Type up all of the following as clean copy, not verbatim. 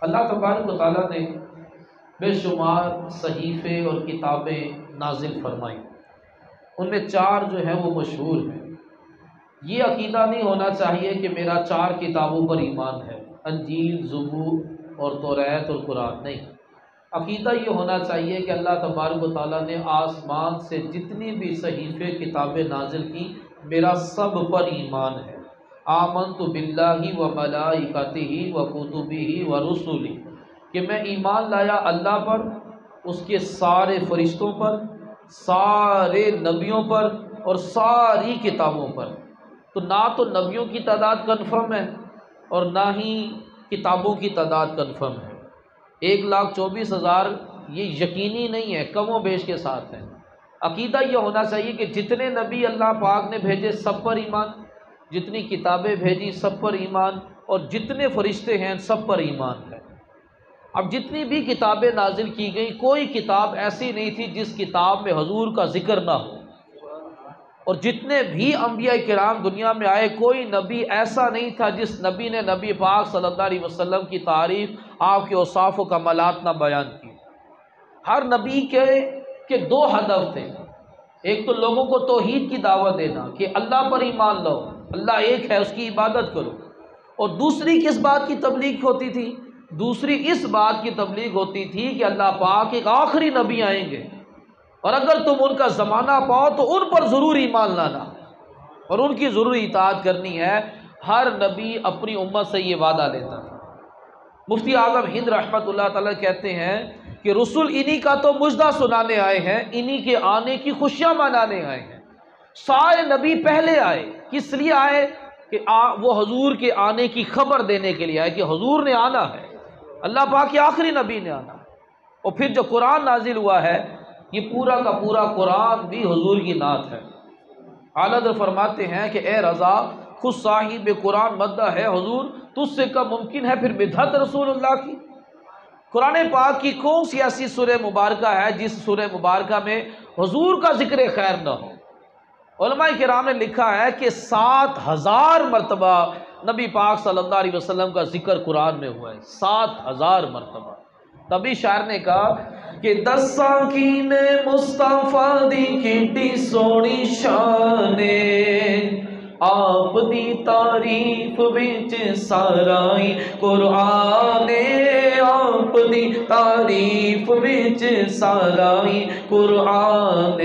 اللہ تبارک و تعالیٰ نے بے شمار صحیفے اور کتابیں نازل فرمائیں، ان میں 4 جو ہیں وہ مشہور ہیں۔ یہ عقیدہ نہیں ہونا چاہیے کہ میرا 4 کتابوں پر ایمان ہے، انجیل، زبور اور توریت اور قرآن، نہیں۔ عقیدہ یہ ہونا چاہیے کہ اللہ تبارک و تعالیٰ نے آسمان سے جتنی بھی صحیفے کتابیں نازل کی، میرا سب پر ایمان ہے۔ آمنت باللہ و ملائکتہ و کتبہ و رسلہ، کہ میں ایمان لایا اللہ پر، اس کے سارے فرشتوں پر، سارے نبیوں پر اور ساری کتابوں پر۔ تو نہ تو نبیوں کی تعداد کنفرم ہے اور نہ ہی کتابوں کی تعداد کنفرم ہے۔ 1,24,000 یہ یقینی نہیں ہے، کم و بیش کے ساتھ ہے۔ عقیدہ یہ ہونا چاہیے کہ جتنے نبی اللہ پاک نے بھیجے سب پر ایمان، جتنی کتابیں بھیجی سب پر ایمان، اور جتنے فرشتے ہیں سب پر ایمان ہے۔ اب جتنی بھی کتابیں نازل کی گئی، کوئی کتاب ایسی نہیں تھی جس کتاب میں حضور کا ذکر نہ ہو، اور جتنے بھی انبیاء کرام دنیا میں آئے، کوئی نبی ایسا نہیں تھا جس نبی نے نبی پاک صلی اللہ علیہ وسلم کی تعریف، آپ کے اوصاف و کمالات نہ بیان کی۔ ہر نبی کے 2 ہدف تھے، ایک تو لوگوں کو توحید کی دعوت دینا کہ اللہ پر ایمان لاؤ، اللہ ایک ہے، اس کی عبادت کرو، اور دوسری کس بات کی تبلیغ ہوتی تھی؟ دوسری اس بات کی تبلیغ ہوتی تھی کہ اللہ پاک ایک آخری نبی آئیں گے، اور اگر تم ان کا زمانہ پاؤ تو ان پر ضرور ایمان لانا اور ان کی ضرور اطاعت کرنی ہے۔ ہر نبی اپنی امت سے یہ وعدہ لیتا تھا۔ مفتی اعظم ہند رحمۃ اللہ تعالی کہتے ہیں کہ رسول انہی کا تو مژدہ سنانے آئے ہیں، انہی کے آنے کی خوشیاں منانے آئے ہیں۔ سارے نبی پہلے آئے، کس لیے آئے؟ کہ وہ حضور کے آنے کی خبر دینے کے لیے آئے کہ حضور نے آنا ہے، اللہ پاک کے آخری نبی نے آنا ہے۔ اور پھر جو قرآن نازل ہوا ہے، یہ پورا کا پورا قرآن بھی حضور کی نعت ہے۔ اعلیٰ حضرت فرماتے ہیں کہ اے رضا، خود صاحب قرآن مدح ہے حضور، تجھ سے کب ممکن ہے پھر بدعت رسول اللہ کی؟ قرآن پاک کی کون سی ایسی سورہ مبارکہ ہے جس سورہ مبارکہ میں حضور کا ذکر خیر نہ ہو؟ علماء کرام نے لکھا ہے کہ 7,000 مرتبہ نبی پاک صلی اللہ علیہ وسلم کا ذکر قرآن میں ہوا ہے، 7,000 مرتبہ۔ تبھی شاعر نے کہا کہ دساں کی نے مصطفیٰ دی کیڈی سونی شان آپ دی تعریف وچ سارائی قرآن، آپ دی تعریف وچ سارائی قرآن،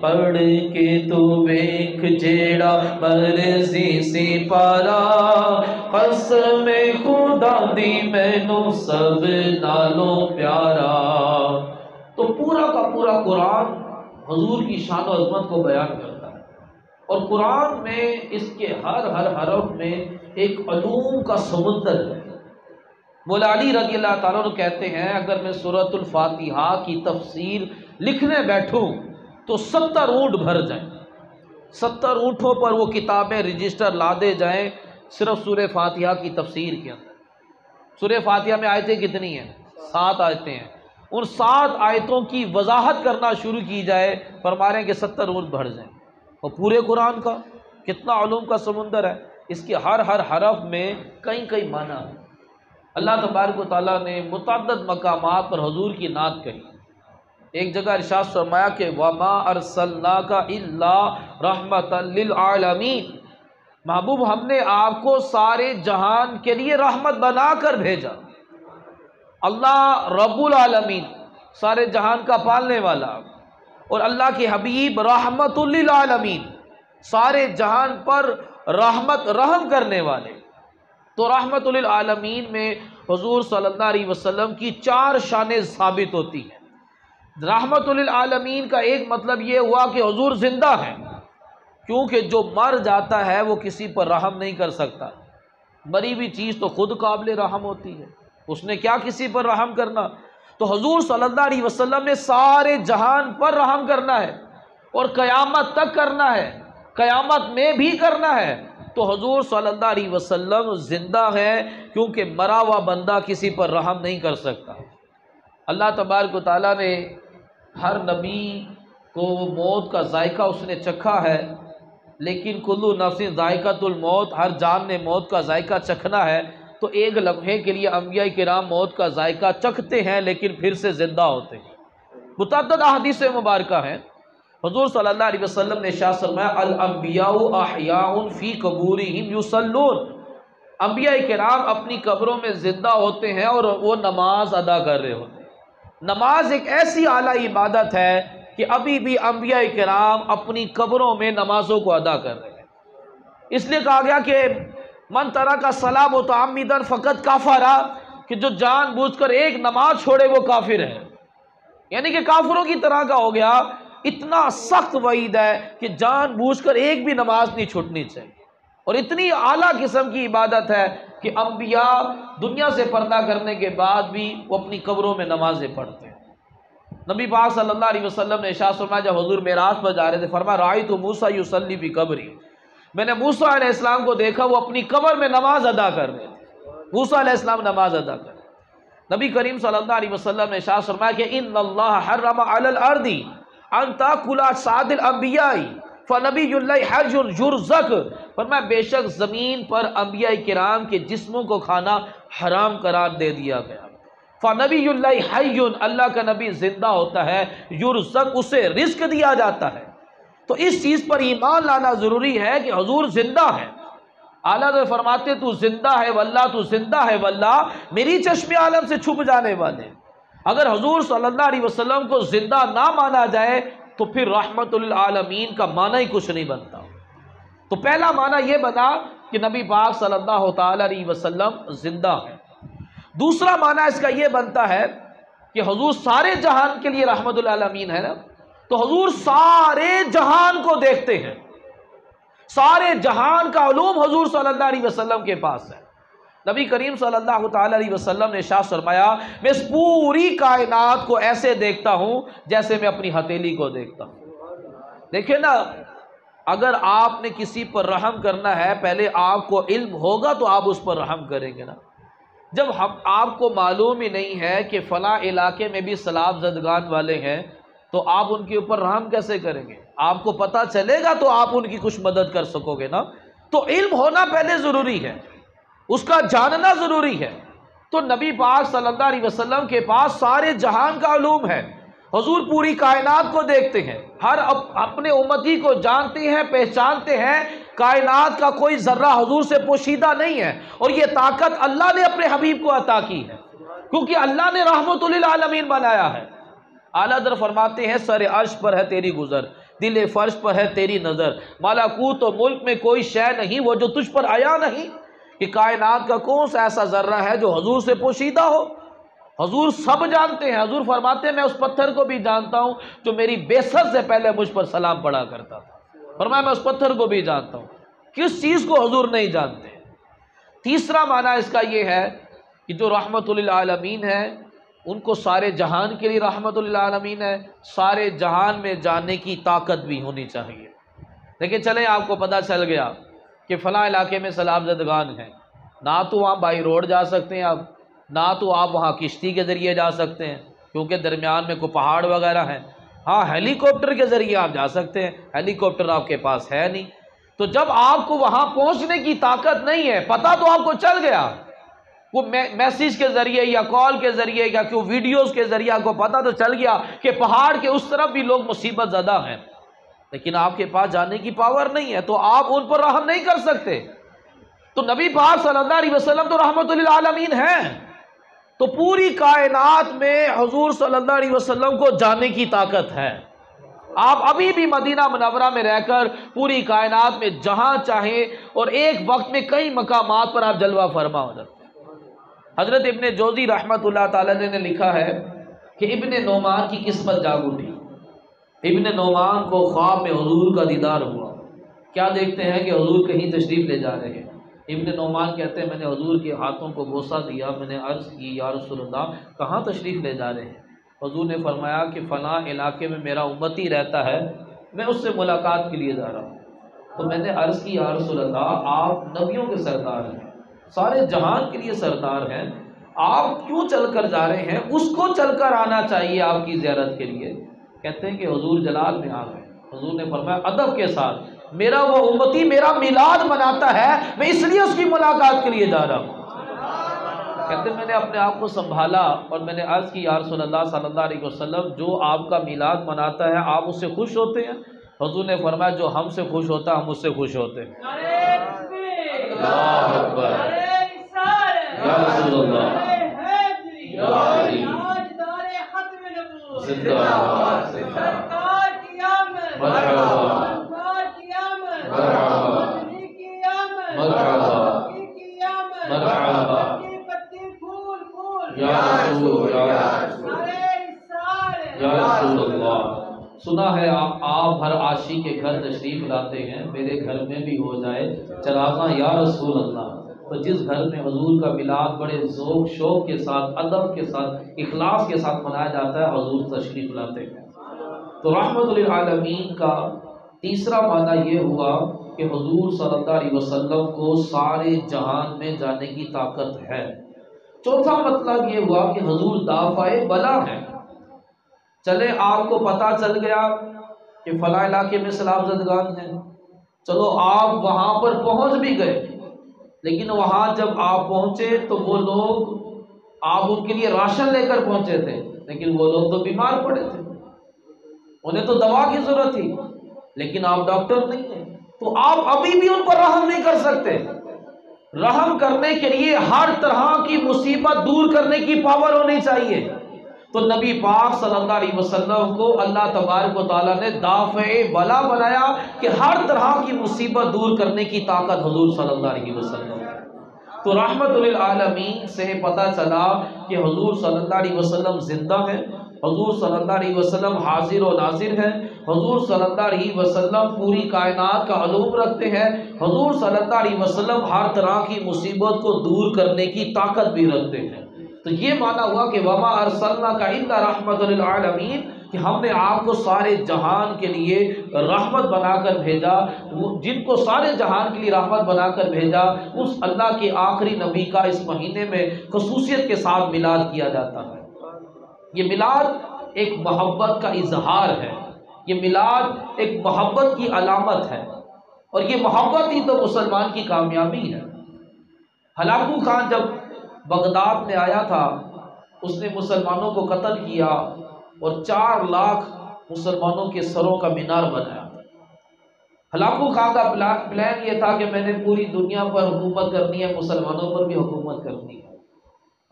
پڑھ کے تو ویکھ جیڑا مرضی سی پارا، قسم خدا دی مینوں سب نالوں پیارا۔ تو پورا کا پورا قرآن حضور کی شان و عظمت کو بیان کرتا ہے، اور قرآن میں اس کے ہر حرف میں ایک علوم کا سمندر ہے۔ مولا علی رضی اللہ تعالیٰ عنہ کہتے ہیں اگر میں سورۃ الفاتحہ کی تفسیر لکھنے بیٹھوں تو 70 اونٹ بھر جائیں، 70 اونٹوں پر وہ کتابیں رجسٹر لادے جائیں صرف سورہ فاتحہ کی تفسیر کے اندر۔ سورہ فاتحہ میں آیتیں کتنی ہیں؟ 7 آیتیں ہیں۔ ان 7 آیتوں کی وضاحت کرنا شروع کی جائے، فرما رہے ہیں کہ 70 اونٹ بھر جائیں۔ اور پورے قرآن کا کتنا علوم کا سمندر ہے، اس کے ہر حرف میں کئی معنی ہے۔ اللہ تبارک و تعالیٰ نے متعدد مقامات پر حضور کی نعت کہی۔ ایک جگہ ارشاد فرمایا کہ وَمَا أَرْسَلْنَاكَ إِلَّا رَحْمَةً لِّلْعَالَمِينَ، محبوب ہم نے آپ کو سارے جہان کے لیے رحمت بنا کر بھیجا۔ اللہ رب العالمین، سارے جہان کا پالنے والا، اور اللہ کے حبیب رحمت للعالمین، سارے جہان پر رحم کرنے والے۔ تو رحمت للعالمین میں حضور صلی اللہ علیہ وسلم کی 4 شانیں ثابت ہوتی ہیں۔ رحمت للعالمین کا ایک مطلب یہ ہوا کہ حضور زندہ ہیں، کیونکہ جو مر جاتا ہے وہ کسی پر رحم نہیں کر سکتا، مری ہوئی چیز تو خود قابل رحم ہوتی ہے، اس نے کیا کسی پر رحم کرنا؟ تو حضور صلی اللہ علیہ وسلم نے سارے جہان پر رحم کرنا ہے، اور قیامت تک کرنا ہے، قیامت میں بھی کرنا ہے۔ تو حضور صلی اللہ علیہ وسلم زندہ ہے، کیونکہ مرا ہوا بندہ کسی پر رحم نہیں کر سکتا۔ اللہ تبارک و تعالیٰ نے ہر نبی کو موت کا ذائقہ اس نے چکھا ہے، لیکن کلو نفس ذائقۃ الموت، ہر جان نے موت کا ذائقہ چکھنا ہے، تو ایک لمحے کے لیے انبیاء کرام موت کا ذائقہ چکھتے ہیں لیکن پھر سے زندہ ہوتے ہیں۔ متعدد احادیث مبارکہ ہیں، حضور صلی اللہ علیہ وسلم نے ارشاد فرمایا الانبیاء احیاء فی قبورہم یصلون، انبیاء کرام اپنی قبروں میں زندہ ہوتے ہیں اور وہ نماز ادا کر رہے ہوتے ہیں۔ نماز ایک ایسی اعلیٰ عبادت ہے کہ ابھی بھی انبیاء کرام اپنی قبروں میں نمازوں کو ادا کر رہے ہیں۔ اس لیے کہا گیا کہ من ترک الصلاۃ متعمدا فقد کفر، کہ جو جان بوجھ کر ایک نماز چھوڑے وہ کافر ہے، یعنی کہ کافروں کی طرح کا ہو گیا۔ اتنا سخت وعید ہے کہ جان بوجھ کر ایک بھی نماز نہیں چھوٹنی چاہیے، اور اتنی اعلیٰ قسم کی عبادت ہے کہ انبیاء دنیا سے پردہ کرنے کے بعد بھی وہ اپنی قبروں میں نمازیں پڑھتے ہیں۔ نبی پاک صلی اللہ علیہ وسلم نے ارشاد فرمایا جب حضور معراج پر جا رہے تھے، فرمایا رأیت موسیٰ یصلی فی قبری، میں نے موسیٰ علیہ السلام کو دیکھا وہ اپنی قبر میں نماز ادا کر رہے تھے۔ موسیٰ علیہ السلام نماز ادا کر رہے تھے۔ نبی کریم صلی اللہ علیہ وسلم نے ارشاد فرمایا کہ ان اللہ حرم علی الارض ان تاکل اجساد الانبیاء فنبی اللہ حج یرزق، فرمایا بے شک زمین پر انبیاء کرام کے جسموں کو کھانا حرام قرار دے دیا گیا۔ فنبی اللہ حی، اللہ کا نبی زندہ ہوتا ہے، یرزق اسے رزق دیا جاتا ہے۔ تو اس چیز پر ایمان لانا ضروری ہے کہ حضور زندہ ہے۔ اعلیٰ حضرت فرماتے تو زندہ ہے واللہ، تو زندہ ہے واللہ، میری چشم عالم سے چھپ جانے والے۔ اگر حضور صلی اللہ علیہ وسلم کو زندہ نہ مانا جائے تو پھر رحمت للعالمین کا معنی ہی کچھ نہیں بنتا۔ تو پہلا معنی یہ بنا کہ نبی پاک صلی اللہ تعالی علیہ وسلم زندہ ہے۔ دوسرا معنی اس کا یہ بنتا ہے کہ حضور سارے جہان کے لیے رحمت للعالمین ہے نا، تو حضور سارے جہان کو دیکھتے ہیں، سارے جہان کا علوم حضور صلی اللہ علیہ وسلم کے پاس ہے۔ نبی کریم صلی اللہ تعالی علیہ وسلم نے ارشاد فرمایا میں اس پوری کائنات کو ایسے دیکھتا ہوں جیسے میں اپنی ہتھیلی کو دیکھتا ہوں۔ دیکھیں نا، اگر آپ نے کسی پر رحم کرنا ہے پہلے آپ کو علم ہوگا تو آپ اس پر رحم کریں گے نا۔ جب آپ کو معلوم ہی نہیں ہے کہ فلاں علاقے میں بھی سیلاب زدگان والے ہیں تو آپ ان کے اوپر رحم کیسے کریں گے؟ آپ کو پتہ چلے گا تو آپ ان کی کچھ مدد کر سکو گے نا۔ تو علم ہونا پہلے ضروری ہے، اس کا جاننا ضروری ہے۔ تو نبی پاک صلی اللہ علیہ وسلم کے پاس سارے جہان کا علوم ہے، حضور پوری کائنات کو دیکھتے ہیں، ہر اپنے امتی کو جانتے ہیں، پہچانتے ہیں، کائنات کا کوئی ذرہ حضور سے پوشیدہ نہیں ہے، اور یہ طاقت اللہ نے اپنے حبیب کو عطا کی ہے کیونکہ اللہ نے رحمت للعالمین بنایا ہے۔ اعلیٰ حضرت فرماتے ہیں سر عرش پر ہے تیری گزر، دل فرش پر ہے تیری نظر، ملکوت و ملک میں کوئی شے نہیں وہ جو تجھ پر آیا نہیں، کہ کائنات کا کون سا ایسا ذرہ ہے جو حضور سے پوشیدہ ہو؟ حضور سب جانتے ہیں۔ حضور فرماتے ہیں میں اس پتھر کو بھی جانتا ہوں جو میری بعثت سے پہلے مجھ پر سلام پڑھا کرتا تھا، فرمایا میں اس پتھر کو بھی جانتا ہوں۔ کس چیز کو حضور نہیں جانتے؟ تیسرا معنی اس کا یہ ہے کہ جو رحمت للعالمین ہے ان کو سارے جہان کے لیے رحمت للعالمین ہے، سارے جہان میں جاننے کی طاقت بھی ہونی چاہیے۔ لیکن چلیں آپ کو پتہ چل گیا کہ فلاں علاقے میں سیلاب زدگان ہیں، نہ تو وہاں بائی روڈ جا سکتے ہیں آپ، نہ تو آپ وہاں کشتی کے ذریعے جا سکتے ہیں کیونکہ درمیان میں کوئی پہاڑ وغیرہ ہیں، ہاں ہیلی کاپٹر کے ذریعے آپ جا سکتے ہیں، ہیلی کاپٹر آپ کے پاس ہے نہیں۔ تو جب آپ کو وہاں پہنچنے کی طاقت نہیں ہے، پتہ تو آپ کو چل گیا، وہ میسیج کے ذریعے یا کال کے ذریعے یا کوئی ویڈیوز کے ذریعے آپ کو پتہ تو چل گیا کہ پہاڑ کے اس طرف بھی لوگ مصیبت زدہ ہیں، لیکن آپ کے پاس جانے کی پاور نہیں ہے تو آپ ان پر رحم نہیں کر سکتے۔ تو نبی پاک صلی اللہ علیہ وسلم تو رحمت للعالمین ہیں، تو پوری کائنات میں حضور صلی اللہ علیہ وسلم کو جاننے کی طاقت ہے۔ آپ ابھی بھی مدینہ منورہ میں رہ کر پوری کائنات میں جہاں چاہیں اور ایک وقت میں کئی مقامات پر آپ جلوہ فرما ہو جاتے ہیں۔ حضرت ابن جوزی رحمت اللہ تعالی نے لکھا ہے کہ ابن نعمان کی قسمت جاگ اٹھی، ابن نعمان کو خواب میں حضور کا دیدار ہوا۔ کیا دیکھتے ہیں کہ حضور کہیں تشریف لے جا رہے ہیں۔ ابن نعمان کہتے ہیں میں نے حضور کے ہاتھوں کو بوسہ دیا، میں نے عرض کی یا رسول اللہ کہاں تشریف لے جا رہے ہیں؟ حضور نے فرمایا کہ فلاں علاقے میں میرا امتی رہتا ہے، میں اس سے ملاقات کے لیے جا رہا ہوں۔ تو میں نے عرض کی یا رسول اللہ آپ نبیوں کے سردار ہیں، سارے جہان کے لیے سردار ہیں، آپ کیوں چل کر جا رہے ہیں؟ اس کو چل کر آنا چاہیے آپ کی زیارت کے لیے۔ کہتے ہیں کہ حضور جلال میں آ گئے۔ حضور نے فرمایا ادب کے ساتھ میرا وہ امتی میرا میلاد مناتا ہے، میں اس لیے اس کی ملاقات کے لیے جا رہا ہوں۔ کہتے میں نے اپنے آپ کو سنبھالا اور میں نے عرض کی یا رسول اللہ صلی اللہ علیہ وسلم، جو آپ کا میلاد مناتا ہے آپ اس سے خوش ہوتے ہیں؟ حضور نے فرمایا جو ہم سے خوش ہوتا ہے ہم اس سے خوش ہوتے ہیں۔ اللہ اکبر، یا رسول اللہ، یا علی، زندہ باد، مرحبا مرحبا مرحبا مرحبا، یا رسول یا رسول اللہ۔ سنا ہے آپ ہر عاشق کے گھر تشریف لاتے ہیں، میرے گھر میں بھی ہو جائے چراغاں یا رسول اللہ۔ تو جس گھر میں حضور کا میلاد بڑے ذوق شوق کے ساتھ، ادب کے ساتھ، اخلاص کے ساتھ منایا جاتا ہے، حضور تشریف لاتے ہیں۔ تو رحمت للعالمین کا تیسرا معنی یہ ہوا کہ حضور صلی اللہ علیہ وسلم کو سارے جہان میں جانے کی طاقت ہے۔ چوتھا مطلب یہ ہوا کہ حضور دافع بلا ہے۔ چلے آپ کو پتہ چل گیا کہ فلاں علاقے میں سیلاب زدگان ہیں، چلو آپ وہاں پر پہنچ بھی گئے، لیکن وہاں جب آپ پہنچے تو وہ لوگ، آپ ان کے لیے راشن لے کر پہنچے تھے، لیکن وہ لوگ تو بیمار پڑے تھے، انہیں تو دوا کی ضرورت تھی، لیکن آپ ڈاکٹر نہیں ہیں، تو آپ ابھی بھی ان پر رحم نہیں کر سکتے۔ رحم کرنے کے لیے ہر طرح کی مصیبت دور کرنے کی پاور ہونی چاہیے۔ تو نبی پاک صلی اللہ علیہ وسلم کو اللہ تبارک و تعالیٰ نے دافع بلا بنایا کہ ہر طرح کی مصیبت دور کرنے کی طاقت حضور صلی اللہ علیہ وسلم ہے۔ تو رحمت للعالمین سے پتہ چلا کہ حضور صلی اللہ علیہ وسلم زندہ ہیں، حضور صلی اللہ علیہ وسلم حاضر و ناظر ہیں، حضور صلی اللہ علیہ وسلم پوری کائنات کا علوم رکھتے ہیں، حضور صلی اللہ علیہ وسلم ہر طرح کی مصیبت کو دور کرنے کی طاقت بھی رکھتے ہیں۔ تو یہ معنی ہوا کہ وما ارسلناک الا رحمت للعالمین، کہ ہم نے آپ کو سارے جہان کے لیے رحمت بنا کر بھیجا۔ جن کو سارے جہان کے لیے رحمت بنا کر بھیجا، اس اللہ کے آخری نبی کا اس مہینے میں خصوصیت کے ساتھ میلاد کیا جاتا ہے۔ یہ میلاد ایک محبت کا اظہار ہے، یہ میلاد ایک محبت کی علامت ہے، اور یہ محبت ہی تو مسلمان کی کامیابی ہے۔ ہلاکو خان جب بغداد میں آیا تھا، اس نے مسلمانوں کو قتل کیا اور 4 لاکھ مسلمانوں کے سروں کا مینار بنایا۔ ہلاکو خان کا پلان یہ تھا کہ میں نے پوری دنیا پر حکومت کرنی ہے، مسلمانوں پر بھی حکومت کرنی ہے،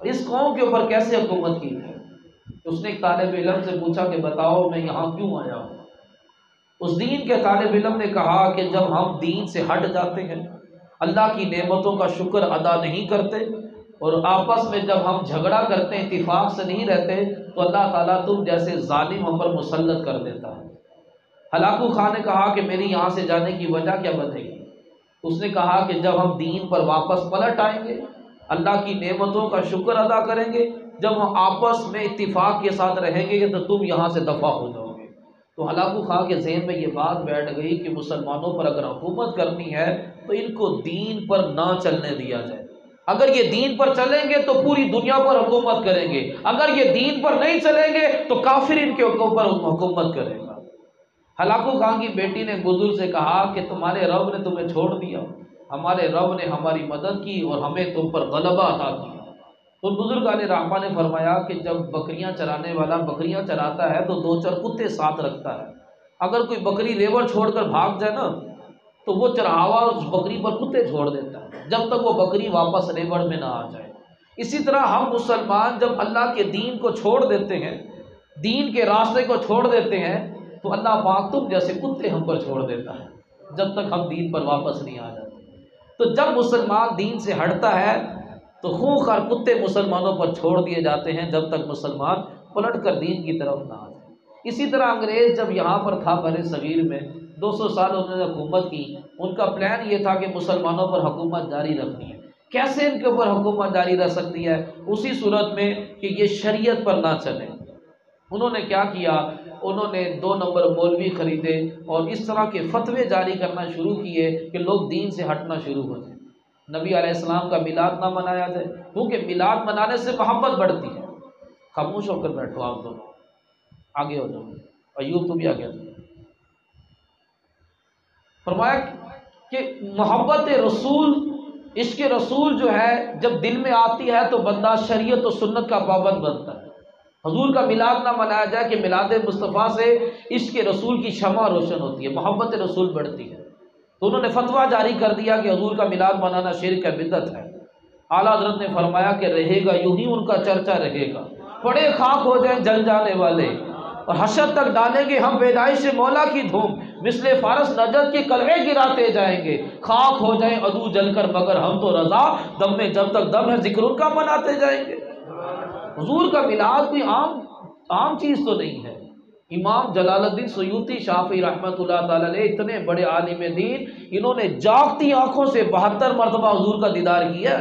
اور اس قوم کے اوپر کیسے حکومت کی ہے؟ اس نے ایک طالب علم سے پوچھا کہ بتاؤ میں یہاں کیوں آیا ہوں؟ اس دین کے طالب علم نے کہا کہ جب ہم دین سے ہٹ جاتے ہیں، اللہ کی نعمتوں کا شکر ادا نہیں کرتے، اور آپس میں جب ہم جھگڑا کرتے ہیں، اتفاق سے نہیں رہتے، تو اللہ تعالیٰ تم جیسے ظالم ہم پر مسلط کر دیتا ہے۔ ہلاکو خان نے کہا کہ میری یہاں سے جانے کی وجہ کیا بنے گی؟ اس نے کہا کہ جب ہم دین پر واپس پلٹ آئیں گے، اللہ کی نعمتوں کا شکر ادا کریں گے، جب ہم آپس میں اتفاق کے ساتھ رہیں گے تو تم یہاں سے دفع ہو جاؤ گے۔ تو ہلاکو خان کے ذہن میں یہ بات بیٹھ گئی کہ مسلمانوں پر اگر حکومت کرنی ہے تو ان کو دین پر نہ چلنے دیا جائے۔ اگر یہ دین پر چلیں گے تو پوری دنیا پر حکومت کریں گے، اگر یہ دین پر نہیں چلیں گے تو کافر ان کے اوپر حکومت کرے گا۔ ہلاکو خان کی بیٹی نے بزرگ سے کہا کہ تمہارے رب نے تمہیں چھوڑ دیا، ہمارے رب نے ہماری مدد کی اور ہمیں تم پر غلبہ عطا کیا۔ تو بزرگان رحمہ نے فرمایا کہ جب بکریاں چرانے والا بکریاں چراتا ہے تو 2-4 کتے ساتھ رکھتا ہے، اگر کوئی بکری لیور چھوڑ کر بھاگ جائے نا تو وہ چرہاوا اس بکری پر کتے چھوڑ دیتا ہے جب تک وہ بکری واپس ریوڑ میں نہ آ جائے۔ اسی طرح ہم مسلمان جب اللہ کے دین کو چھوڑ دیتے ہیں، دین کے راستے کو چھوڑ دیتے ہیں، تو اللہ پاک تم جیسے کتے ہم پر چھوڑ دیتا ہے جب تک ہم دین پر واپس نہیں آ جاتے۔ تو جب مسلمان دین سے ہٹتا ہے تو خوںخوار کتے مسلمانوں پر چھوڑ دیے جاتے ہیں جب تک مسلمان پلٹ کر دین کی طرف نہ آ جائے۔ اسی طرح انگریز جب یہاں پر تھا بر صغیر میں 200 سال انہوں نے حکومت کی، ان کا پلان یہ تھا کہ مسلمانوں پر حکومت جاری رکھنی ہے۔ کیسے ان کے اوپر حکومت جاری رہ سکتی ہے؟ اسی صورت میں کہ یہ شریعت پر نہ چلے۔ انہوں نے کیا کیا؟ انہوں نے 2 نمبر مولوی خریدے اور اس طرح کے فتوے جاری کرنا شروع کیے کہ لوگ دین سے ہٹنا شروع ہو جائیں، نبی علیہ السلام کا میلاد نہ منایا جائے، کیونکہ میلاد منانے سے محبت بڑھتی ہے۔ خاموش ہو کر بیٹھو، آپ دونوں آگے ہو جاؤ، ایوب تو بھی آگے ہو۔ فرمایا کہ محبت رسول عشق رسول جو ہے جب دل میں آتی ہے تو بندہ شریعت و سنت کا پابند بنتا ہے۔ حضور کا میلاد نہ منایا جائے کہ میلاد مصطفیٰ سے عشق رسول کی شمع روشن ہوتی ہے، محبت رسول بڑھتی ہے۔ تو انہوں نے فتویٰ جاری کر دیا کہ حضور کا میلاد منانا شرک ہے، بدعت ہے۔ اعلیٰ حضرت نے فرمایا کہ رہے گا یوں ہی ان کا چرچا رہے گا، پڑے خاک ہو جائیں جل جانے والے، اور حشر تک ڈالیں گے ہم پیدائش مولا کی دھوم، مثل فارس نجد کے کلوے گراتے جائیں گے، خاک ہو جائیں عدو جل کر مگر ہم تو رضا، دم میں جب تک دم ہے ذکر ان کا مناتے جائیں گے۔ حضور کا میلاد کوئی عام چیز تو نہیں ہے۔ امام جلال الدین سیوطی شافعی رحمۃ اللہ تعالی علیہ اتنے بڑے عالم دین، انہوں نے جاگتی آنکھوں سے 72 مرتبہ حضور کا دیدار کیا،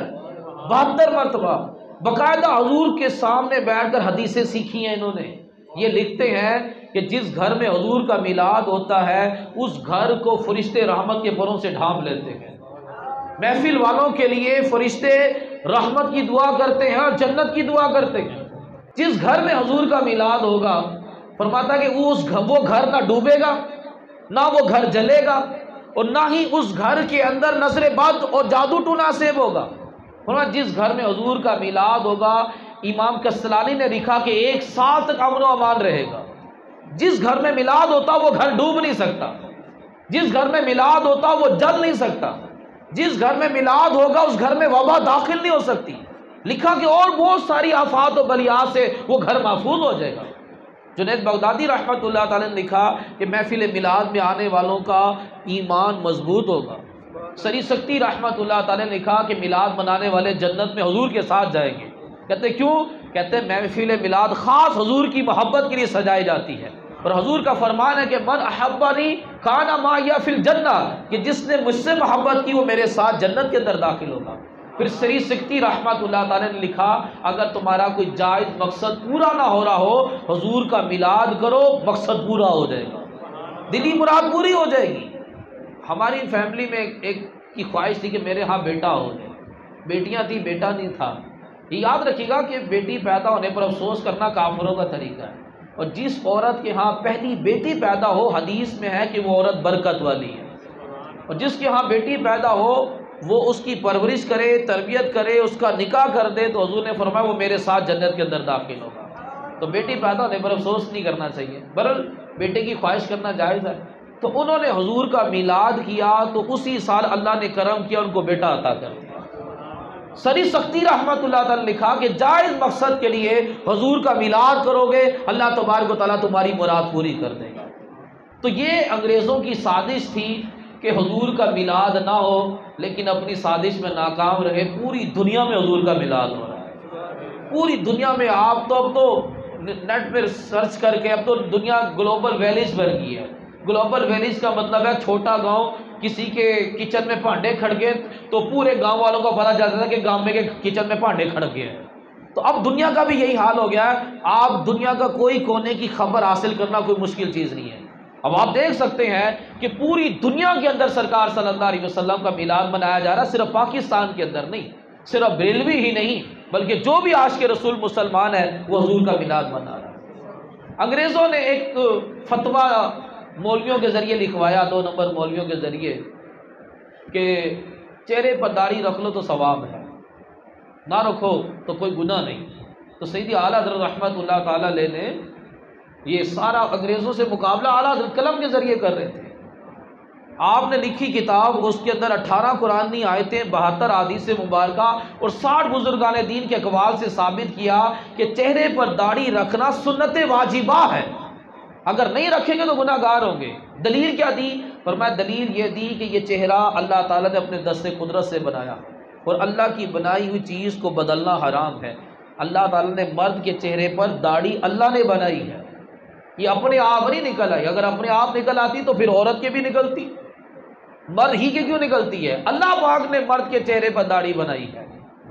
72 مرتبہ باقاعدہ حضور کے سامنے بیٹھ کر حدیثیں سیکھی ہیں انہوں نے۔ یہ لکھتے ہیں کہ جس گھر میں حضور کا میلاد ہوتا ہے اس گھر کو فرشتے رحمت کے پروں سے ڈھانپ لیتے ہیں۔ محفل والوں کے لیے فرشتے رحمت کی دعا کرتے ہیں اور جنت کی دعا کرتے ہیں۔ جس گھر میں حضور کا میلاد ہوگا فرماتا کہ وہ گھر نہ ڈوبے گا، نہ وہ گھر جلے گا، اور نہ ہی اس گھر کے اندر نظر بد اور جادو ٹونا سیب ہوگا۔ فرمایا جس گھر میں حضور کا میلاد ہوگا، امام کسلانی نے لکھا کہ 1 سال تک امن و امان رہے گا۔ جس گھر میں میلاد ہوتا وہ گھر ڈوب نہیں سکتا، جس گھر میں میلاد ہوتا وہ جل نہیں سکتا، جس گھر میں میلاد ہوگا اس گھر میں وبا داخل نہیں ہو سکتی۔ لکھا کہ اور بہت ساری آفات و بلیات سے وہ گھر محفوظ ہو جائے گا۔ جنید بغدادی رحمۃ اللہ تعالی نے لکھا کہ محفل میلاد میں آنے والوں کا ایمان مضبوط ہوگا۔ سری سکتی رحمۃ اللہ تعالی نے لکھا کہ میلاد منانے والے جنت میں حضور کے ساتھ جائیں گے۔ کہتے کیوں؟ کہتے محفل میلاد خاص حضور کی محبت کے لیے سجائی جاتی ہے، اور حضور کا فرمان ہے کہ من احبنی کان معی فی الجنہ، کہ جس نے مجھ سے محبت کی وہ میرے ساتھ جنت کے اندر داخل ہوگا۔ پھر سری سکتی رحمۃ اللہ تعالی نے لکھا اگر تمہارا کوئی جائز مقصد پورا نہ ہو رہا ہو، حضور کا میلاد کرو، مقصد پورا ہو جائے گا، دلی مراد پوری ہو جائے گی۔ ہماری فیملی میں ایک کی خواہش تھی کہ میرے ہاں بیٹا ہو جائے، بیٹیاں تھیں بیٹا نہیں تھا۔ یہ یاد رکھیے گا کہ بیٹی پیدا ہونے پر افسوس کرنا کافروں کا طریقہ ہے، اور جس عورت کے ہاں پہلی بیٹی پیدا ہو حدیث میں ہے کہ وہ عورت برکت والی ہے، اور جس کے ہاں بیٹی پیدا ہو وہ اس کی پرورش کرے، تربیت کرے، اس کا نکاح کر دے تو حضور نے فرمایا وہ میرے ساتھ جنت کے اندر داخل ہوگا۔ تو بیٹی پیدا ہونے پر افسوس نہیں کرنا چاہیے، بہرحال بیٹے کی خواہش کرنا جائز ہے۔ تو انہوں نے حضور کا میلاد کیا تو اسی سال اللہ نے کرم کیا، ان کو بیٹا عطا کر دیا۔ سری سختی رحمت اللہ تعالی نے لکھا کہ جائز مقصد کے لیے حضور کا میلاد کرو گے اللہ تبارک و تعالیٰ تمہاری مراد پوری کر دے گا۔ تو یہ انگریزوں کی سازش تھی کہ حضور کا میلاد نہ ہو، لیکن اپنی سازش میں ناکام رہے۔ پوری دنیا میں حضور کا میلاد ہو رہا ہے، پوری دنیا میں۔ آپ تو اب تو نیٹ پہ سرچ کر کے اب تو دنیا گلوبل ویلیج بن گئی ہے۔ گلوبل ویلیج کا مطلب ہے چھوٹا گاؤں، کسی کے کچن میں بھانڈے کھڑ گئے تو پورے گاؤں والوں کو پتہ چلتا تھا کہ گاؤں میں کے کچن میں بھانڈے کھڑ گئے ہیں۔ تو اب دنیا کا بھی یہی حال ہو گیا ہے، آپ دنیا کا کوئی کونے کی خبر حاصل کرنا کوئی مشکل چیز نہیں ہے۔ اب آپ دیکھ سکتے ہیں کہ پوری دنیا کے اندر سرکار صلی اللہ علیہ وسلم کا میلاد منایا جا رہا ہے، صرف پاکستان کے اندر نہیں، صرف بریلوی ہی نہیں بلکہ جو بھی عاشق رسول مسلمان ہے وہ حضور کا میلاد منا رہا ہے۔ انگریزوں نے ایک فتویٰ مولویوں کے ذریعے لکھوایا، 2 نمبر مولویوں کے ذریعے، کہ چہرے پر داڑھی رکھ لو تو ثواب ہے، نہ رکھو تو کوئی گناہ نہیں۔ تو سیدی اعلیٰ حضرت رحمت اللہ تعالیٰ علیہ نے یہ سارا انگریزوں سے مقابلہ اعلیٰ حضرت قلم کے ذریعے کر رہے تھے۔ آپ نے لکھی کتاب، اس کے اندر 18 قرآنی آیتیں، 72 احادیث مبارکہ اور 60 بزرگان دین کے اقوال سے ثابت کیا کہ چہرے پر داڑھی رکھنا سنت واجبہ ہے، اگر نہیں رکھیں گے تو گناہ گار ہوں گے۔ دلیل کیا دی؟ فرمایا دلیل یہ دی کہ یہ چہرہ اللہ تعالیٰ نے اپنے دست قدرت سے بنایا، اور اللہ کی بنائی ہوئی چیز کو بدلنا حرام ہے۔ اللہ تعالیٰ نے مرد کے چہرے پر داڑھی اللہ نے بنائی ہے، یہ اپنے آپ نہیں نکل آئی، اگر اپنے آپ نکل آتی تو پھر عورت کے بھی نکلتی، مرد ہی کے کیوں نکلتی ہے؟ اللہ پاک نے مرد کے چہرے پر داڑھی بنائی ہے۔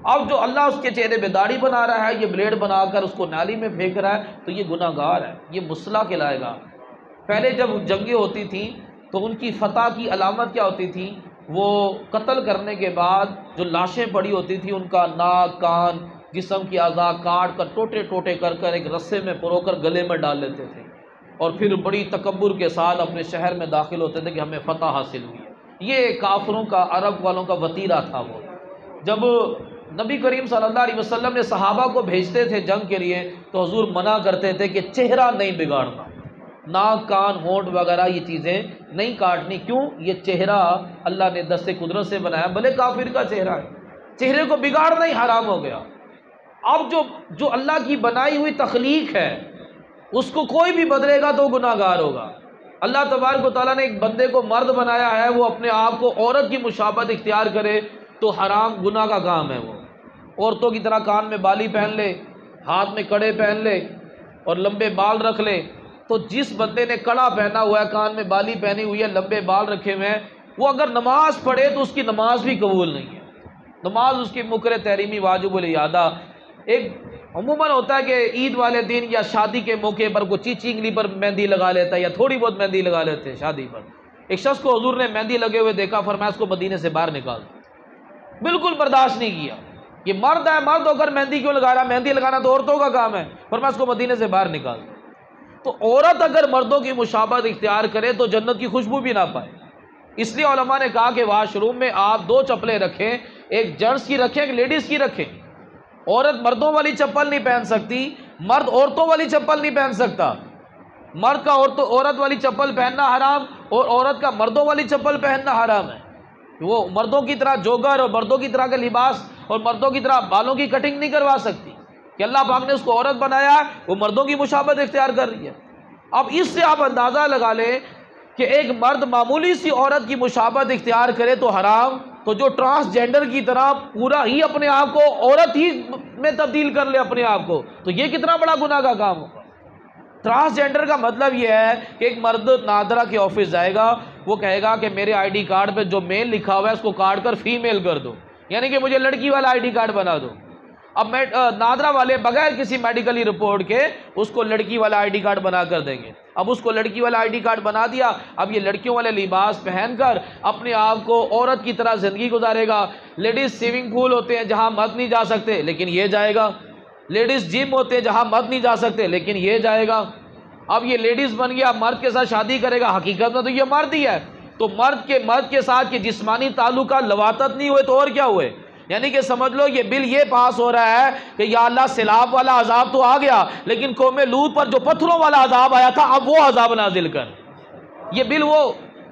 اب جو اللہ اس کے چہرے پہ داڑھی بنا رہا ہے، یہ بلیڈ بنا کر اس کو نالی میں پھینک رہا ہے تو یہ گناہ گار ہے، یہ مصلح کہلائے گا۔ پہلے جب جنگیں ہوتی تھیں تو ان کی فتح کی علامت کیا ہوتی تھی؟ وہ قتل کرنے کے بعد جو لاشیں پڑی ہوتی تھیں ان کا ناک، کان، جسم کی اعضاء کاٹ کر ٹوٹے ٹوٹے کر کر ایک رسے میں پرو کر گلے میں ڈال لیتے تھے، اور پھر بڑی تکبر کے ساتھ اپنے شہر میں داخل ہوتے تھے کہ ہمیں فتح حاصل ہوئی ہے۔ یہ کافروں کا، عرب والوں کا وتیرہ تھا وہ، جب نبی کریم صلی اللہ علیہ وسلم نے صحابہ کو بھیجتے تھے جنگ کے لیے تو حضور منع کرتے تھے کہ چہرہ نہیں بگاڑنا، ناک کان ہونٹ وغیرہ یہ چیزیں نہیں کاٹنی. کیوں؟ یہ چہرہ اللہ نے دست قدرت سے بنایا، بھلے کافر کا چہرہ ہے، چہرے کو بگاڑنا ہی حرام ہو گیا. اب جو اللہ کی بنائی ہوئی تخلیق ہے اس کو کوئی بھی بدلے گا تو گناہ گار ہوگا. اللہ تبارک و تعالیٰ نے ایک بندے کو مرد بنایا ہے، وہ اپنے آپ کو عورت کی مشابہت اختیار کرے تو حرام گناہ کا کام ہے. وہ عورتوں کی طرح کان میں بالی پہن لے، ہاتھ میں کڑے پہن لے اور لمبے بال رکھ لے. تو جس بندے نے کڑا پہنا ہوا ہے، کان میں بالی پہنی ہوئی ہے، لمبے بال رکھے ہوئے ہیں، وہ اگر نماز پڑھے تو اس کی نماز بھی قبول نہیں ہے. نماز اس کی مکر تحریمی واجب الاعادہ. ایک عموماً ہوتا ہے کہ عید والے دن یا شادی کے موقع پر کوئی چیچی انگلی پر مہندی لگا لیتا ہے یا تھوڑی بہت مہندی لگا لیتے ہیں شادی پر. ایک شخص کو حضور نے مہندی لگے ہوئے دیکھا، فرمایا اس کو مدینے سے باہر نکال دو. بالکل برداشت نہیں کیا. یہ مرد ہے، مرد ہو کر مہندی کیوں لگا رہا ہے؟ مہندی لگانا تو عورتوں کا کام ہے. فرمایا اس کو مدینے سے باہر نکال دو. تو عورت اگر مردوں کی مشابہت اختیار کرے تو جنت کی خوشبو بھی نہ پائے. اس لیے علماء نے کہا کہ واش روم میں آپ 2 چپلیں رکھیں، ایک جینٹس کی رکھیں، ایک لیڈیز کی رکھیں. عورت مردوں والی چپل نہیں پہن سکتی، مرد عورتوں والی چپل نہیں پہن سکتا. مرد کا عورت والی چپل پہننا حرام اور عورت کا مردوں والی چپل پہننا حرام ہے. وہ مردوں کی طرح جوگر اور مردوں کی طرح کا لباس اور مردوں کی طرح بالوں کی کٹنگ نہیں کروا سکتی کہ اللہ پاک نے اس کو عورت بنایا ہے، وہ مردوں کی مشابہت اختیار کر رہی ہے. اب اس سے آپ اندازہ لگا لیں کہ ایک مرد معمولی سی عورت کی مشابہت اختیار کرے تو حرام، تو جو ٹرانسجینڈر کی طرح پورا ہی اپنے آپ کو عورت ہی میں تبدیل کر لے اپنے آپ کو، تو یہ کتنا بڑا گناہ کا کام ہوگا. ٹرانسجینڈر کا مطلب یہ ہے کہ ایک مرد نادرا کے آفس جائے گا، وہ کہے گا کہ میرے آئی ڈی کارڈ پہ جو میل لکھا ہوا ہے اس کو کاٹ کر فیمیل کر دو، یعنی کہ مجھے لڑکی والا آئی ڈی کارڈ بنا دو. اب نادرا والے بغیر کسی میڈیکلی رپورٹ کے اس کو لڑکی والا آئی ڈی کارڈ بنا کر دیں گے. اب اس کو لڑکی والا آئی ڈی کارڈ بنا دیا، اب یہ لڑکیوں والے لباس پہن کر اپنے آپ کو عورت کی طرح زندگی گزارے گا. لیڈیز سوئمنگ پول ہوتے ہیں جہاں مرد نہیں جا سکتے لیکن یہ جائے گا، لیڈیز جم ہوتے ہیں جہاں مرد نہیں جا سکتے لیکن یہ جائے گا. اب یہ لیڈیز بن گیا، مرد کے ساتھ شادی کرے گا، حقیقت میں تو یہ مرد ہی ہے. تو مرد کے ساتھ کے جسمانی تعلقات لواطت نہیں ہوئے تو اور کیا ہوئے؟ یعنی کہ سمجھ لو یہ بل یہ پاس ہو رہا ہے کہ یا اللہ سیلاب والا عذاب تو آ گیا لیکن قوم لوط پر جو پتھروں والا عذاب آیا تھا اب وہ عذاب نازل کر. یہ بل وہ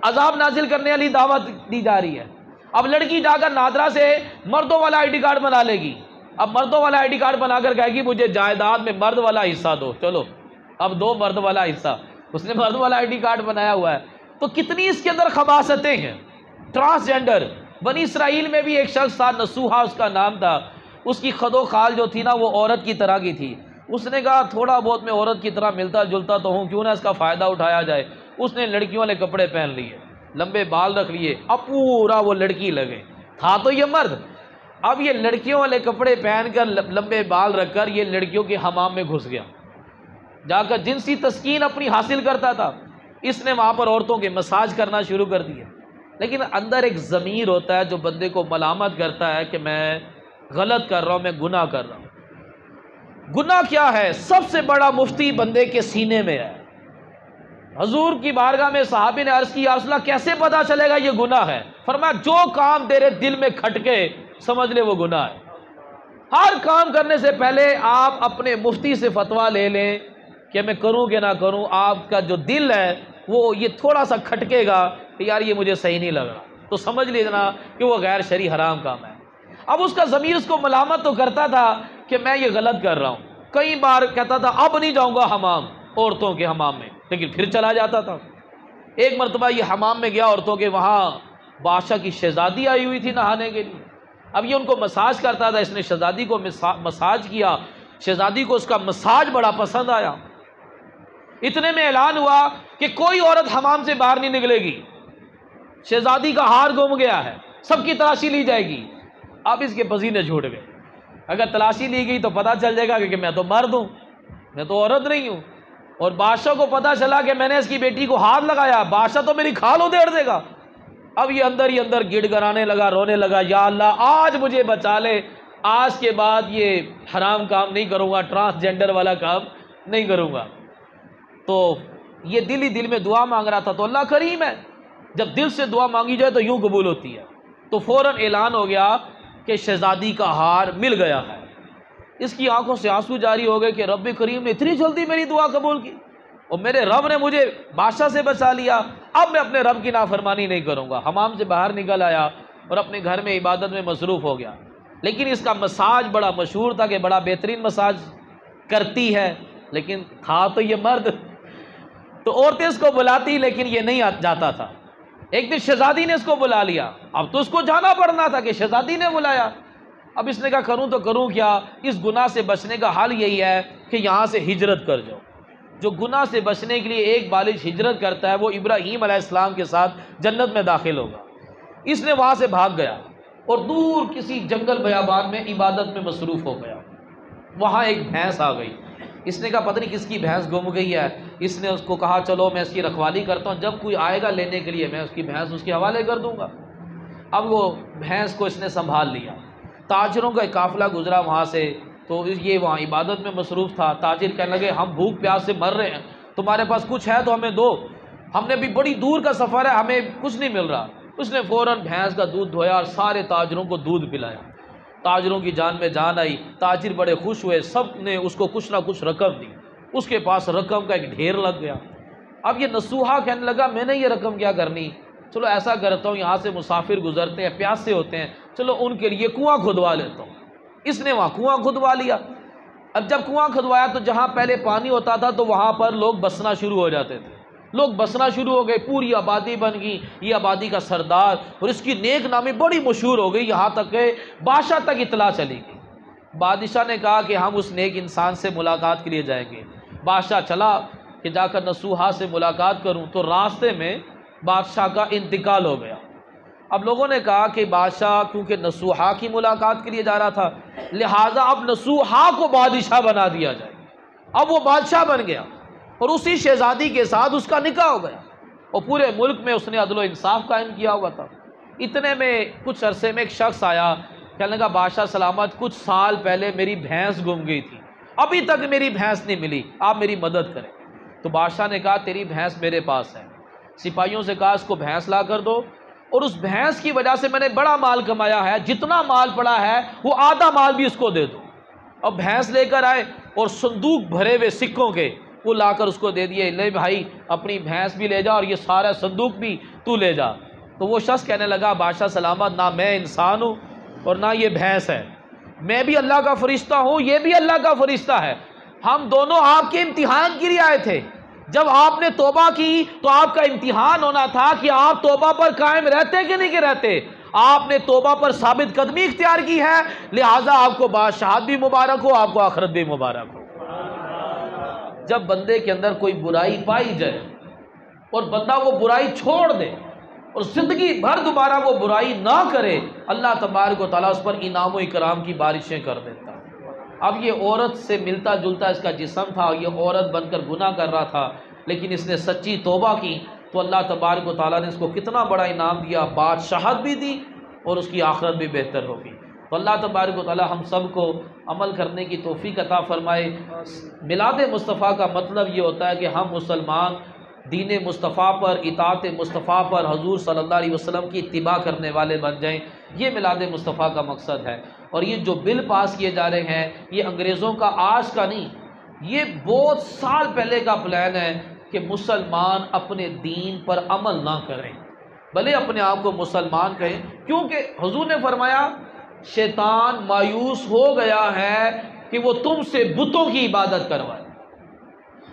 عذاب نازل کرنے والی دعوت دی جا رہی ہے. اب لڑکی جا کر نادرا سے مردوں والا آئی ڈی کارڈ بنا لے گی. اب مردوں والا آئی ڈی کارڈ بنا کر کہے گی مجھے جائیداد میں مرد والا حصہ دو. چلو اب دو مرد والا حصہ، اس نے مرد والا آئی ڈی کارڈ بنایا ہوا ہے. تو کتنی اس کے اندر خباثتیں ہیں. ٹرانسجینڈر بنی اسرائیل میں بھی ایک شخص تھا، نسوحا اس کا نام تھا. اس کی خد و خال جو تھی نا وہ عورت کی طرح کی تھی. اس نے کہا تھوڑا بہت میں عورت کی طرح ملتا جلتا تو ہوں، کیوں نہ اس کا فائدہ اٹھایا جائے. اس نے لڑکیوں والے کپڑے پہن لیے، لمبے بال رکھ لیے، اب پورا وہ لڑکی لگے. تھا تو یہ مرد. اب یہ لڑکیوں والے کپڑے پہن کر لمبے بال رکھ کر یہ لڑکیوں کے حمام میں گھس گیا، جا کر جنسی تسکین اپنی حاصل کرتا تھا. اس نے وہاں پر عورتوں کے مساج کرنا شروع کر دیا. لیکن اندر ایک ضمیر ہوتا ہے جو بندے کو ملامت کرتا ہے کہ میں غلط کر رہا ہوں، میں گناہ کر رہا ہوں. گناہ کیا ہے؟ سب سے بڑا مفتی بندے کے سینے میں ہے. حضور کی بارگاہ میں صحابی نے عرض کی یا رسول اللہ کیسے پتا چلے گا یہ گناہ ہے؟ فرمایا جو کام تیرے دل میں کھٹکے سمجھ لے وہ گناہ ہے. ہر کام کرنے سے پہلے آپ اپنے مفتی سے فتویٰ لے لیں کہ میں کروں کہ نہ کروں. آپ کا جو دل ہے وہ یہ تھوڑا سا کھٹکے گا کہ یار یہ مجھے صحیح نہیں لگ رہا، تو سمجھ لینا کہ وہ غیر شرعی حرام کام ہے. اب اس کا ضمیر اس کو ملامت تو کرتا تھا کہ میں یہ غلط کر رہا ہوں. کئی بار کہتا تھا اب نہیں جاؤں گا حمام، عورتوں کے حمام میں، لیکن پھر چلا جاتا تھا. ایک مرتبہ یہ حمام میں گیا عورتوں کے، وہاں بادشاہ کی شہزادی آئی ہوئی تھی نہانے کے لیے. اب یہ ان کو مساج کرتا تھا. اس نے شہزادی کو مساج کیا. شہزادی کو اس کا مساج بڑا پسند آیا. اتنے میں اعلان ہوا کہ کوئی عورت حمام سے باہر نہیں نکلے گی، شہزادی کا ہار گم گیا ہے، سب کی تلاشی لی جائے گی. اب اس کے پسینے چھوٹ گئے. اگر تلاشی لی گئی تو پتہ چل جائے گا کہ میں تو مرد ہوں، میں تو عورت نہیں ہوں. اور بادشاہ کو پتہ چلا کہ میں نے اس کی بیٹی کو ہاتھ لگایا، بادشاہ تو میری کھال ادھیڑ دے گا. اب یہ اندر ہی اندر گڑ گڑانے لگا، رونے لگا، یا اللہ آج مجھے بچا لے، آج کے بعد یہ حرام کام نہیں کروں گا، ٹرانسجینڈر والا کام نہیں کروں گا. تو یہ دل ہی دل میں دعا مانگ رہا تھا. تو اللہ کریم ہے، جب دل سے دعا مانگی جائے تو یوں قبول ہوتی ہے. تو فوراً اعلان ہو گیا کہ کہ شہزادی کا ہار مل گیا ہے۔ اس کی آنکھوں سے آنسو جاری ہو گئے کہ رب کریم نے اتنی جلدی میری دعا قبول کی، اور میرے رب نے مجھے بادشاہ سے بچا لیا، اب میں اپنے رب کی نافرمانی نہیں کروں گا۔ حمام سے باہر نکل آیا اور اپنے گھر میں عبادت میں مصروف ہو گیا۔ لیکن اس کا مساج بڑا مشہور تھا کہ بڑا بہترین مساج کرتی ہے، لیکن تھا تو یہ مرد، تو عورتیں اس کو بلاتی لیکن یہ نہیں جاتا تھا۔ ایک دن شہزادی نے اس کو بلا لیا، اب تو اس کو جانا پڑنا تھا کہ شہزادی نے بلایا۔ اب اس نے کہا کروں تو کروں کیا، اس گناہ سے بچنے کا حل یہی ہے کہ یہاں سے ہجرت کر جاؤ۔ جو گناہ سے بچنے کے لیے ایک بالغ ہجرت کرتا ہے وہ ابراہیم علیہ السلام کے ساتھ جنت میں داخل ہوگا۔ اس نے وہاں سے بھاگ گیا اور دور کسی جنگل بیابان میں عبادت میں مصروف ہو گیا۔ وہاں ایک بھینس آ گئی، اس نے کہا پتہ نہیں کس کی بھینس گم گئی ہے۔ اس نے اس کو کہا چلو میں اس کی رکھوالی کرتا ہوں، جب کوئی آئے گا لینے کے لیے میں اس کی بھینس اس کے حوالے کر دوں گا۔ اب وہ بھینس کو اس نے سنبھال لیا۔ تاجروں کا ایک قافلہ گزرا وہاں سے، تو یہ وہاں عبادت میں مصروف تھا۔ تاجر کہنے لگے ہم بھوک پیاس سے مر رہے ہیں، تمہارے پاس کچھ ہے تو ہمیں دو، ہم نے بھی بڑی دور کا سفر ہے، ہمیں کچھ نہیں مل رہا۔ اس نے فوراً بھینس کا دودھ دھویا اور سارے تاجروں کو دودھ پلایا۔ تاجروں کی جان میں جان آئی، تاجر بڑے خوش ہوئے، سب نے اس کو کچھ نہ کچھ رقم دی، اس کے پاس رقم کا ایک ڈھیر لگ گیا۔ اب یہ نصوحہ کہنے لگا میں نے یہ رقم کیا کرنی، چلو ایسا کرتا ہوں یہاں سے مسافر گزرتے ہیں پیاسے ہوتے ہیں، چلو ان کے لیے کنواں کھدوا لیتا ہوں۔ اس نے وہاں کنواں کھدوا لیا۔ اب جب کنواں کھدوایا تو جہاں پہلے پانی ہوتا تھا تو وہاں پر لوگ بسنا شروع ہو جاتے تھے، لوگ بسنا شروع ہو گئے، پوری آبادی بن گئی، یہ آبادی کا سردار، اور اس کی نیک نامی بڑی مشہور ہو گئی، یہاں تک کہ بادشاہ تک اطلاع چلی گئی۔ بادشاہ نے کہا کہ ہم اس نیک انسان سے ملاقات کے لیے جائیں گے۔ بادشاہ چلا کہ جا کر نصوحہ سے ملاقات کروں، تو راستے میں بادشاہ کا انتقال ہو گیا۔ اب لوگوں نے کہا کہ بادشاہ کیونکہ نصوحہ کی ملاقات کے لیے جا رہا تھا، لہٰذا اب نصوحہ کو بادشاہ بنا دیا جائے۔ اب وہ بادشاہ بن گیا اور اسی شہزادی کے ساتھ اس کا نکاح ہو گیا، اور پورے ملک میں اس نے عدل و انصاف قائم کیا ہوا تھا۔ اتنے میں کچھ عرصے میں ایک شخص آیا، کہنے لگا بادشاہ سلامت، کچھ سال پہلے میری بھینس گم گئی تھی، ابھی تک میری بھینس نہیں ملی، آپ میری مدد کریں۔ تو بادشاہ نے کہا تیری بھینس میرے پاس ہے۔ سپاہیوں سے کہا اس کو بھینس لا کر دو، اور اس بھینس کی وجہ سے میں نے بڑا مال کمایا ہے، جتنا مال پڑا ہے وہ آدھا مال بھی اس کو دے دو۔ اب بھینس لے کر آئے اور صندوق بھرے ہوئے سکوں کے وہ لا کر اس کو دے دیے، لے بھائی اپنی بھینس بھی لے جا اور یہ سارا صندوق بھی تو لے جا۔ تو وہ شخص کہنے لگا بادشاہ سلامت، نہ میں انسان ہوں اور نہ یہ بھینس ہے، میں بھی اللہ کا فرشتہ ہوں، یہ بھی اللہ کا فرشتہ ہے، ہم دونوں آپ کے امتحان کے لیے آئے تھے۔ جب آپ نے توبہ کی تو آپ کا امتحان ہونا تھا کہ آپ توبہ پر قائم رہتے کہ نہیں کہ رہتے۔ آپ نے توبہ پر ثابت قدمی اختیار کی ہے، لہٰذا آپ کو بادشاہت بھی مبارک ہو، آپ کو آخرت بھی مبارک ہو۔ جب بندے کے اندر کوئی برائی پائی جائے اور بندہ وہ برائی چھوڑ دے اور زندگی بھر دوبارہ وہ برائی نہ کرے، اللہ تبارک و تعالیٰ اس پر انعام و اکرام کی بارشیں کر دیتا۔ اب یہ عورت سے ملتا جلتا اس کا جسم تھا، یہ عورت بن کر گناہ کر رہا تھا، لیکن اس نے سچی توبہ کی تو اللہ تبارک و تعالیٰ نے اس کو کتنا بڑا انعام دیا، بادشاہت بھی دی اور اس کی آخرت بھی بہتر ہوگی۔ تو اللہ تبارک و تعالیٰ ہم سب کو عمل کرنے کی توفیق عطا فرمائے۔ میلاد مصطفیٰ کا مطلب یہ ہوتا ہے کہ ہم مسلمان دین مصطفیٰ پر، اطاعت مصطفیٰ پر، حضور صلی اللہ علیہ وسلم کی اتباع کرنے والے بن جائیں، یہ میلاد مصطفیٰ کا مقصد ہے۔ اور یہ جو بل پاس کیے جا رہے ہیں یہ انگریزوں کا آج کا نہیں، یہ بہت سال پہلے کا پلان ہے کہ مسلمان اپنے دین پر عمل نہ کریں، بھلے اپنے آپ کو مسلمان کہیں، کیونکہ حضور نے فرمایا شیطان مایوس ہو گیا ہے کہ وہ تم سے بتوں کی عبادت کروائے۔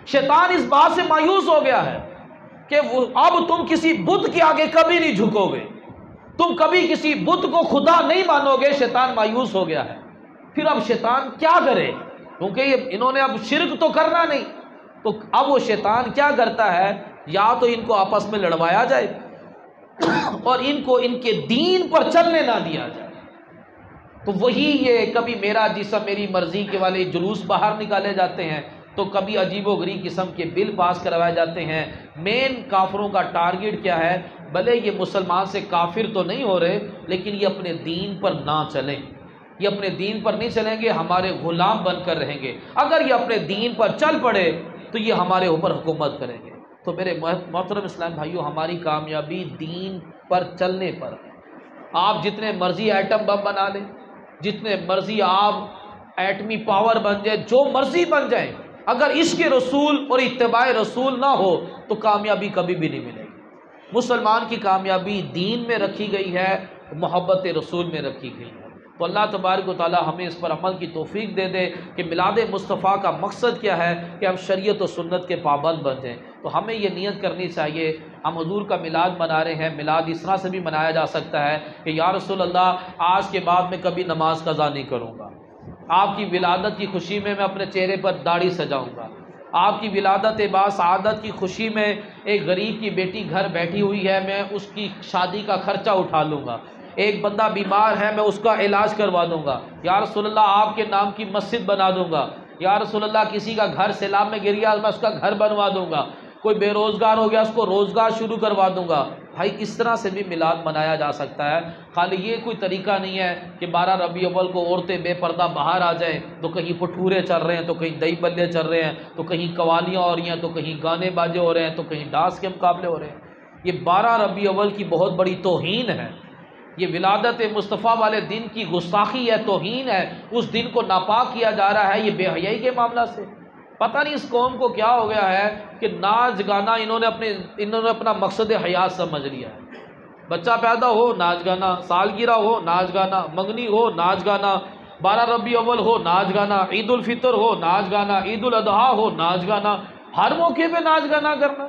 شیطان اس بات سے مایوس ہو گیا ہے کہ اب تم کسی بت کے آگے کبھی نہیں جھکو گے، تم کبھی کسی بت کو خدا نہیں مانو گے، شیطان مایوس ہو گیا ہے۔ پھر اب شیطان کیا کرے، کیونکہ انہوں نے اب شرک تو کرنا نہیں، تو اب وہ شیطان کیا کرتا ہے، یا تو ان کو آپس میں لڑوایا جائے اور ان کو ان کے دین پر چلنے نہ دیا جائے۔ تو وہی یہ کبھی میرا جسم میری مرضی کے والے جلوس باہر نکالے جاتے ہیں، تو کبھی عجیب و غریب قسم کے بل پاس کروائے جاتے ہیں۔ مین کافروں کا ٹارگٹ کیا ہے، بھلے یہ مسلمان سے کافر تو نہیں ہو رہے لیکن یہ اپنے دین پر نہ چلیں، یہ اپنے دین پر نہیں چلیں گے، ہمارے غلام بن کر رہیں گے۔ اگر یہ اپنے دین پر چل پڑے تو یہ ہمارے اوپر حکومت کریں گے۔ تو میرے محترم اسلام بھائیوں، ہماری کامیابی دین پر چلنے پر ہے۔ آپ جتنے مرضی ایٹم بم بنا لیں، جتنے مرضی آپ ایٹمی پاور بن جائے، جو مرضی بن جائیں، اگر عشق رسول اور اتباع رسول نہ ہو تو کامیابی کبھی بھی نہیں ملے گی۔ مسلمان کی کامیابی دین میں رکھی گئی ہے، محبت رسول میں رکھی گئی ہے۔ تو اللہ تبارک و تعالی ہمیں اس پر عمل کی توفیق دے دے کہ میلاد مصطفیٰ کا مقصد کیا ہے کہ ہم شریعت و سنت کے پابند بن جائیں۔ تو ہمیں یہ نیت کرنی چاہیے، ہم حضور کا میلاد منا رہے ہیں، میلاد اس طرح سے بھی منایا جا سکتا ہے کہ یا رسول اللہ آج کے بعد میں کبھی نماز قضا نہیں کروں گا، آپ کی ولادت کی خوشی میں اپنے چہرے پر داڑھی سجاؤں گا، آپ کی ولادت با سعادت کی خوشی میں ایک غریب کی بیٹی گھر بیٹھی ہوئی ہے، میں اس کی شادی کا خرچہ اٹھا لوں گا، ایک بندہ بیمار ہے میں اس کا علاج کروا دوں گا، یا رسول اللہ آپ کے نام کی مسجد بنا دوں گا، یا رسول اللہ کسی کا گھر سیلاب میں گر گیا میں اس کا گھر بنوا دوں گا، کوئی بے روزگار ہو گیا اس کو روزگار شروع کروا دوں گا۔ بھائی اس طرح سے بھی میلاد منایا جا سکتا ہے، خالی یہ کوئی طریقہ نہیں ہے کہ 12 ربیع الاول کو عورتیں بے پردہ باہر آ جائیں، تو کہیں پٹھورے چل رہے ہیں، تو کہیں دہی بلے چل رہے ہیں، تو کہیں قوالیاں ہو رہی ہیں، تو کہیں گانے باجے ہو رہے ہیں، تو کہیں ڈانس کے مقابلے ہو رہے ہیں۔ یہ 12 ربیع الاول کی بہت بڑی توہین ہے، یہ ولادت مصطفیٰ والے دن کی گستاخی ہے، توہین ہے، اس دن کو ناپاک کیا جا رہا ہے، یہ بے حیائی کے معاملہ سے۔ پتہ نہیں اس قوم کو کیا ہو گیا ہے کہ ناچ گانا انہوں نے اپنا مقصد حیات سمجھ لیا ہے۔ بچہ پیدا ہو ناچ گانا، سالگرہ ہو ناچ گانا، منگنی ہو ناچ گانا، 12 ربیع الاول ہو ناچ گانا، عید الفطر ہو ناچ گانا، عید الاضحیٰ ہو ناچ گانا، ہر موقع پہ ناچ گانا کرنا۔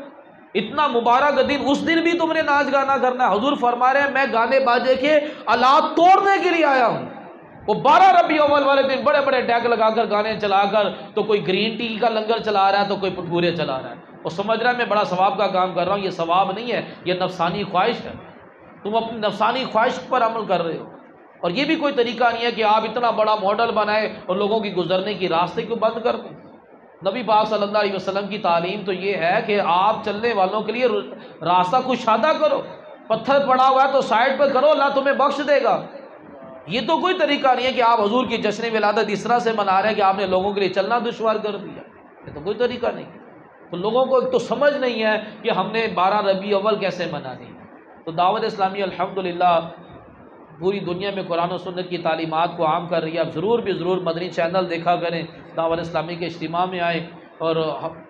اتنا مبارک دن، اس دن بھی تم نے ناچ گانا کرنا ہے۔ حضور فرما رہے ہیں میں گانے باجے کے آلات توڑنے کے لیے آیا ہوں۔ وہ 12 ربیع الاول والے دن بڑے بڑے ڈیک لگا کر گانے چلا کر تو کوئی گرین ٹی کا لنگر چلا رہا ہے، تو کوئی پٹھورے چلا رہا ہے، وہ سمجھ رہا ہے میں بڑا ثواب کا کام کر رہا ہوں۔ یہ ثواب نہیں ہے، یہ نفسانی خواہش ہے، تم اپنی نفسانی خواہش پر عمل کر رہے ہو۔ اور یہ بھی کوئی طریقہ نہیں ہے کہ آپ اتنا بڑا ماڈل بنائے اور لوگوں کی گزرنے کی راستے کو بند کر دیں۔ نبی پاک صلی اللہ علیہ وسلم کی تعلیم تو یہ ہے کہ آپ چلنے والوں کے لیے راستہ کشادہ کرو، پتھر پڑا ہوا ہے تو سائڈ پہ کرو، اللہ تمہیں بخش دے گا۔ یہ تو کوئی طریقہ نہیں ہے کہ آپ حضور کی جشن ولادت اس طرح سے منا رہے ہیں کہ آپ نے لوگوں کے لیے چلنا دشوار کر دیا، یہ تو کوئی طریقہ نہیں۔ تو لوگوں کو ایک تو سمجھ نہیں ہے کہ ہم نے 12 ربیع الاول کیسے منانی ہے۔ تو دعوت اسلامی الحمدللہ پوری دنیا میں قرآن و سنت کی تعلیمات کو عام کر رہی ہے۔ آپ ضرور مدنی چینل دیکھا کریں، دعوت اسلامی کے اجتماع میں آئیں اور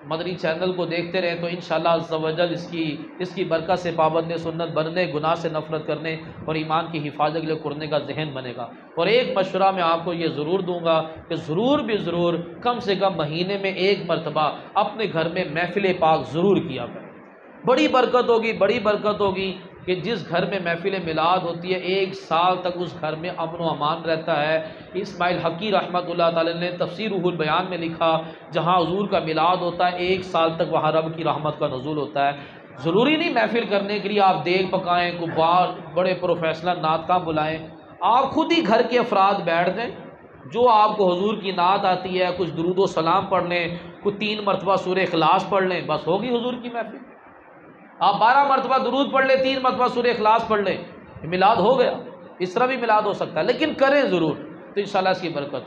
مدنی چینل کو دیکھتے رہیں، تو انشاءاللہ عز و جل اس کی برکت سے پابند سنت بننے، گناہ سے نفرت کرنے اور ایمان کی حفاظت کے لیے کرنے کا ذہن بنے گا۔ اور ایک مشورہ میں آپ کو یہ ضرور دوں گا کہ ضرور کم سے کم مہینے میں ایک مرتبہ اپنے گھر میں محفل پاک ضرور کیا کریں۔ بڑی برکت ہوگی کہ جس گھر میں محفل میلاد ہوتی ہے 1 سال تک اس گھر میں امن و امان رہتا ہے۔ اسماعیل حقی رحمۃ اللہ تعالی نے تفسیر روح البیان میں لکھا جہاں حضور کا میلاد ہوتا ہے 1 سال تک وہاں رب کی رحمت کا نزول ہوتا ہے۔ ضروری نہیں محفل کرنے کے لیے آپ دیگ پکائیں، کوئی بڑے پروفیشنل نعت کا بلائیں، آپ خود ہی گھر کے افراد بیٹھ جائیں، جو آپ کو حضور کی نعت آتی ہے کچھ درود و سلام پڑھ لیں، کوئی 3 مرتبہ سورہ اخلاص پڑھ لیں، بس ہوگی حضور کی محفل۔ آپ 12 مرتبہ درود پڑھ لیں، 3 مرتبہ سورہ اخلاص پڑھ لیں، میلاد ہو گیا۔ اس طرح بھی میلاد ہو سکتا ہے، لیکن کریں ضرور، تو انشاءاللہ اس کی برکت ہو۔